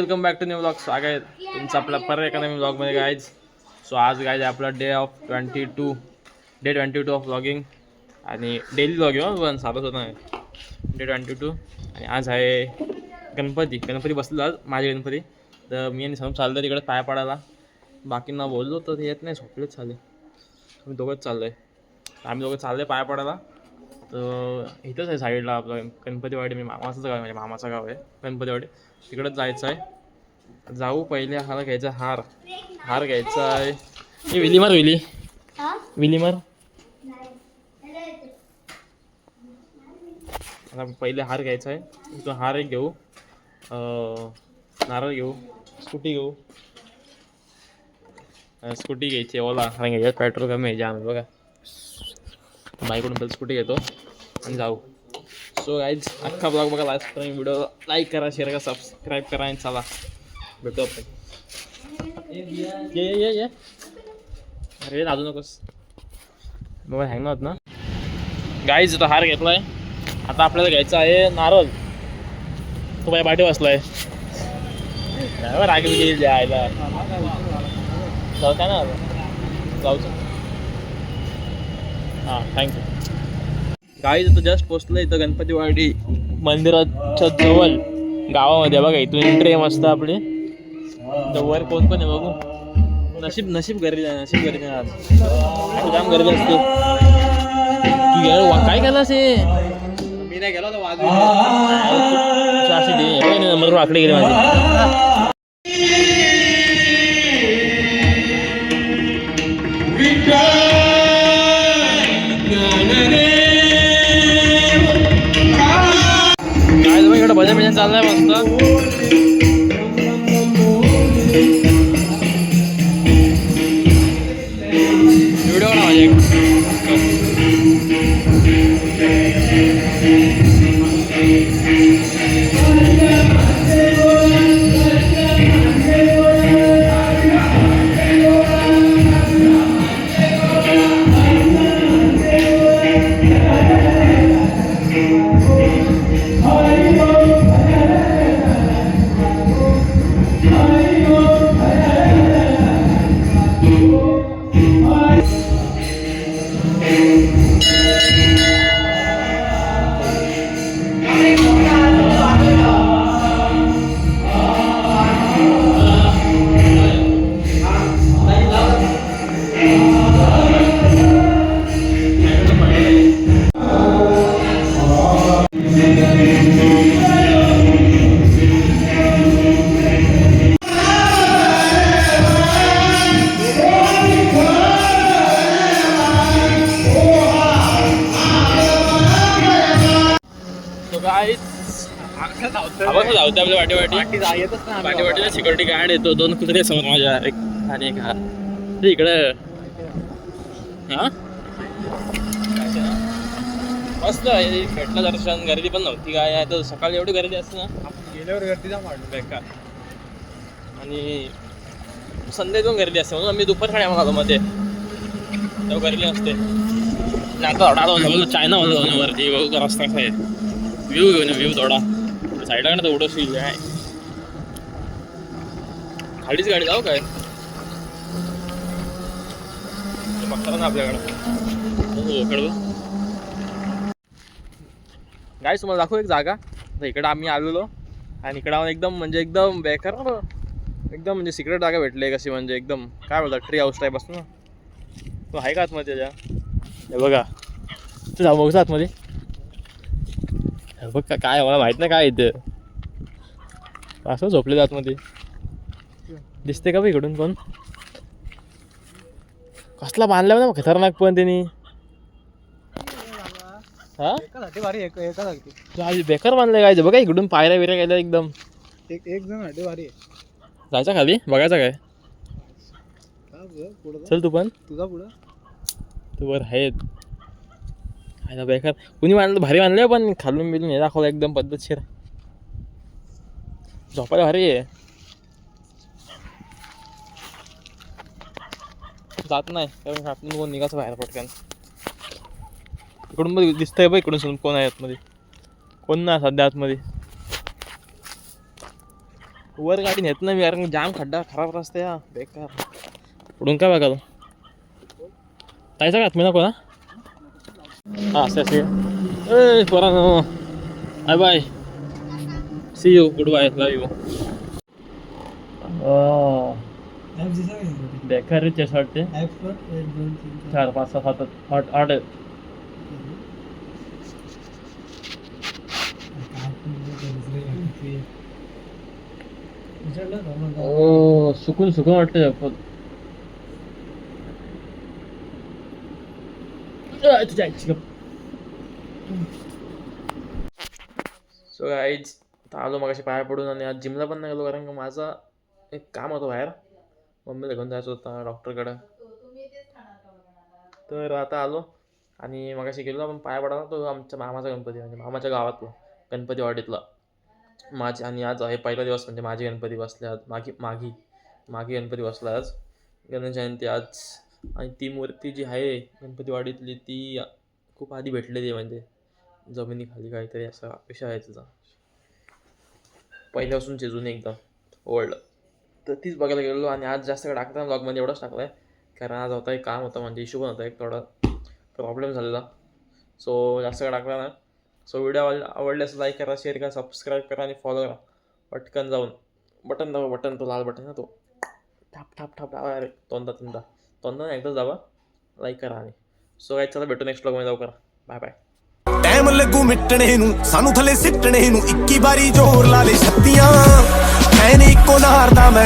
Welcome back to new blog. स्वागत आहे तुमचं आपला परत एका नवीन ब्लॉगमध्ये गाईज. सो आज गाईज आपला डे 22 ऑफ ब्लॉगिंग आणि डेली ब्लॉगिंग पण साधंच होतं नाही. डे 22 आणि आज आहे गणपती बसला आज माझे गणपती. तर मी आणि समोर चाललो तिकडे पाया पडायला. बाकींना बोललो तर येत नाही, झोपलेच चालले. आम्ही दोघंच चाललो आहे. चाललो आहे पाया पडायला. तर इथंच आहे साईडला आपलं गणपतीवाडी. मी मामाचं गाव आहे, म्हणजे मामाचं गाव आहे गणपतीवाडी. तिकडंच जायचं आहे. जाऊ पहिले हार घ्यायचा. हार घ्यायचा आहे. हे विली मार आता पहिले हार घ्यायचा आहे. तो हार एक घेऊ, नारळ घेऊ, स्कूटी घ्यायची ओला. कारण घ्यायच्यात पेट्रोल कमी आहे जाम बघा. बाईकडून पहिले स्कूटी घेतो आणि जाऊ. सो गाईज अख्खा ब्लॉग बघा. व्हिडिओ लाईक करा, शेअर करा, सबस्क्राईब करा आणि चला भेटू आपण. ये अरे लाजू नकोस बघा, हँग नव्हत ना. गाईज तो हार घेतलाय. आता आपल्याला घ्यायचा आहे नारळ. तो बाय बाटे बसलाय रागी गेली द्यायला. जाऊ काय ना जाऊच. हां थँक्यू. गाईज इथं जस्ट पोचलं. इथं गणपतीवाडी मंदिराच्या जवळ गावामध्ये बघा. इथून एंट्री आहे मस्त आपली. तर वर कोण आहे बघू. नशीब गर्दी आहे, आज जाम गर्दी असते. तू काय केलास हे? मी नाही गेलो नंबर आकडे गेले माझे. भजन चाललंय मस्त. व्हिडिओ ना माझे धावते आपल्या वाटेवाटीला सिक्युरिटी गार्ड येतो. 2 कुत्रे समोर माझ्या एक आणि एक. हा इकडं हा मस्त भेटलं दर्शन. गर्दी पण नव्हती काय आहे. तर सकाळी एवढी गर्दी असते ना, गेल्यावर गर्दी जाम वाटत बेकार. आणि संध्याकाळी गर्दी असते म्हणून आम्ही दुपार खाण्या आलो मध्ये, तेव्हा गर्दी नसते. आता थोडा चायना मध्ये वरती बघू रस्ता कसा आहे. व्ह्यू घेऊन व्ह्यू थोडा साईडला का ना तेवढं फील आहे. खालीच गाडी जाऊ काय बघता ना आपल्याकडं. गाईस तुम्हाला दाखवू एक जागा. तर इकडं आम्ही आलेलो आणि इकडं एकदम बेकार एकदम म्हणजे सिक्रेट जागा भेटली. कशी म्हणजे एकदम काय बोलतात ट्री हाऊस टाईप असतो ना, तो आहे का आतमध्ये त्याच्या. हे बघा तू जाऊ बघू आतमध्ये. बघ काय मला माहित नाही काय इथं. असं झोपले आतमध्ये दिसते का बा इकडून. पण कसला बांधला ना खतरनाक. पण त्यांनी बेकार बांधलंय काय. बघा इकडून पायऱ्या बिऱ्या गेल्या एकदम. एक जण जायचा खाली बघायचा काय. चल तू पण तुझा पुढं तू वर आहेत. बेकार कुणी बांधलं भारी बांधलं. पण खालून बिलून हे दाखवलं एकदम पद्धतशीर. झोपायला भारी आहे. जात नाही कारण आपण कोण निघायचं बाहेर पटकन. इकडून मध्ये दिसतंय बघ. इकडून कोण आहे आतमध्ये. कोण ना सध्या आतमध्ये. वर गाडी नेत नाही मी, कारण जाम खड्डा खराब रस्ते हा बेकार. पुढून काय बघा ताईचा का मी नको ना. हां असे असे ए पोरांनो bye bye see you good bye love you. बेकार रे चेस वाटते 4 5 6 7 8 8. ओ सुकून सुकून वाटतं पण. तुझ्या आईची गप. सो गाईज आता आलो मग पाया पडून आणि आज जिमला पण नाही गेलो कारण का माझा एक काम होतं बाहेर, मम्मीला घेऊन जायचं होतं डॉक्टरकडं. तर आता आलो आणि मग गेलो आपण पाया पडायला. तो आमच्या मामाचा गणपती म्हणजे मामाच्या गावातला गणपती वाडीतला माझे. आणि आज आहे पहिला दिवस म्हणजे माझे गणपती बसले आज. मागी गणपती बसला आज, गणेश जयंती आज. आणि ती मूर्ती जी आहे गणपतीवाडीतली ती खूप आधी भेटलेली आहे, म्हणजे जमिनीखाली काहीतरी असा विषय आहे तिचा पहिल्यापासून जुनी एकदम ओल्ड. तर तीच बघायला गेलो आणि आज जास्त काय टाकता ब्लॉगमध्ये एवढंच टाकलं आहे कारण आज होता एक काम होतं, म्हणजे इश्यू पण होता एक थोडा प्रॉब्लेम झालेला. सो जास्त काय टाकला ना. सो व्हिडिओ आवडल्यास लाईक करा, शेअर करा, सबस्क्राईब करा आणि फॉलो करा. पटकन जाऊन बटन दाबा, बटन तो लाल बटन ना तो ठाप ठाप ठाप दाबा. अरे तोंदा एकदाच दाबा, लाईक करा. आणि सो काय चला भेटू नेक्स्ट ब्लॉगमध्ये जाऊ करा. Bye bye. ਟਾਈਮ ਲੱਗੂ ਮਿਟਣੇ ਨੂੰ ਸਾਨੂੰ ਥੱਲੇ ਸਿੱਟਣੇ ਨੂੰ 21 ਵਾਰੀ ਜ਼ੋਰ ਲਾ ਲੈ ਛੱਤੀਆਂ ਐਨ ਇੱਕੋ ਨਾਰ ਦਾ ਮੈਂ